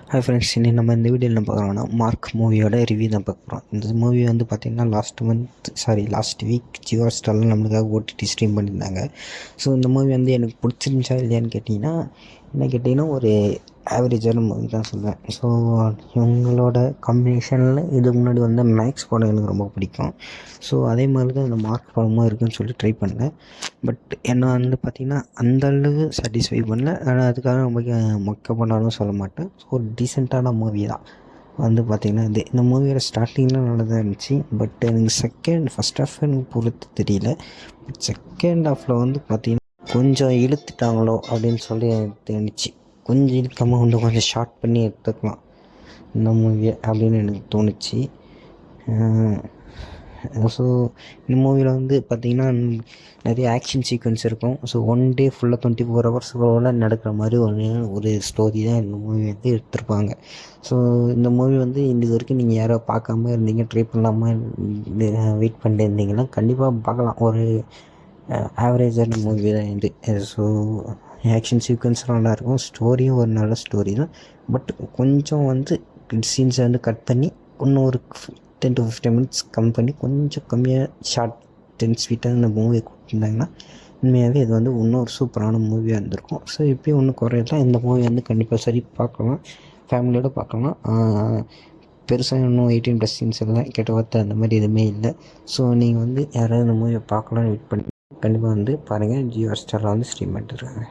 Hi friends, இன்னைக்கு நம்ம இந்த வீடியோவில் என்ன பார்க்குறோம்னா மார்க் மூவியோட ரிவ்யூ தான் பார்க்க போகிறோம். இந்த மூவி வந்து பார்த்திங்கன்னா லாஸ்ட் வீக் ஜியோ ஸ்டாரில் நம்மளுக்காக ஓடிடி ஸ்ட்ரீம் பண்ணியிருந்தாங்க. ஸோ இந்த மூவி வந்து எனக்கு பிடிச்சிருந்துச்சா இல்லையான்னு கேட்டிங்கன்னா ஒரு ஆவரேஜான மூவி தான் சொல்லுவேன். ஸோ இவங்களோட காம்பினேஷனில் இதுக்கு முன்னாடி வந்து மேக்ஸ் படம் எனக்கு ரொம்ப பிடிக்கும். ஸோ அதே மாதிரி தான் இந்த மார்க் படமும் இருக்குதுன்னு சொல்லி ட்ரை பண்ணேன். பட் என்ன வந்து பார்த்திங்கன்னா அந்தளவு சாட்டிஸ்ஃபை பண்ணல. ஆனால் அதுக்காக ரொம்ப மொக்க பண்ணாலும் சொல்ல மாட்டேன். ஸோ ஒரு டீசெண்டான மூவி தான் வந்து பார்த்திங்கன்னா இந்த மூவியோட ஸ்டார்டிங்லாம் நல்லா தான் இருந்துச்சு. பட் எனக்கு ஃபஸ்ட் ஹாஃப் எனக்கு பொறுத்து தெரியல. பட் செகண்ட் ஹாஃபில் வந்து பார்த்திங்கன்னா கொஞ்சம் இழுத்துட்டாங்களோ அப்படின்னு சொல்லி எனக்கு தோணுச்சு. கொஞ்சம் இழுக்காமல் கொஞ்சம் ஷார்ட் பண்ணி எடுத்துக்கலாம் இந்த மூவியை அப்படின்னு எனக்கு தோணுச்சு. ஸோ இந்த மூவியில் வந்து பார்த்திங்கன்னா நிறைய ஆக்ஷன் சீக்வன்ஸ் இருக்கும். ஸோ ஒன் டே ஃபுல்லாக 24 ஹவர்ஸுக்குள்ள நடக்கிற மாதிரி ஒரு ஸ்டோரி தான் இந்த மூவி வந்து எடுத்திருப்பாங்க. ஸோ இந்த மூவி வந்து இது வரைக்கும் நீங்கள் யாரோ பார்க்காம இருந்தீங்க, ட்ரை பண்ணாமல் வெயிட் பண்ணிட்டு இருந்தீங்கன்னா கண்டிப்பாக பார்க்கலாம். ஒரு ஆவரேஜான மூவி தான் இது. ஸோ ஆக்ஷன் சீக்வன்ஸ்லாம் நல்லாயிருக்கும், ஸ்டோரியும் ஒரு நல்ல ஸ்டோரி தான். பட் கொஞ்சம் வந்து சீன்ஸை வந்து கட் பண்ணி இன்னும் ஒரு 10 to 15 minutes பண்ணி கொஞ்சம் கம்மியாக ஷார்ட் 10 ஸ்வீட்டாக இந்த மூவியை கொடுத்துருந்தாங்கன்னா உண்மையாகவே இது வந்து இன்னும் ஒரு சூப்பரான மூவியாக இருந்திருக்கும். ஸோ இப்போயும் ஒன்றும் குறையலாம். இந்த மூவி வந்து கண்டிப்பாக சரி பார்க்கலாம், ஃபேமிலியோடு பார்க்கலாம். பெருசாக இன்னும் 18+ சீன்ஸ் எல்லாம் கெட்ட வார்த்தை அந்த மாதிரி எதுவுமே இல்லை. ஸோ நீங்கள் வந்து யாராவது இந்த மூவியை பார்க்கலான்னு வெயிட் பண்ணி கண்டிப்பாக வந்து பாருங்கள். ஜியோ ஸ்டாரில் வந்து ஸ்ட்ரீம் பண்ணிட்டுருக்காங்க.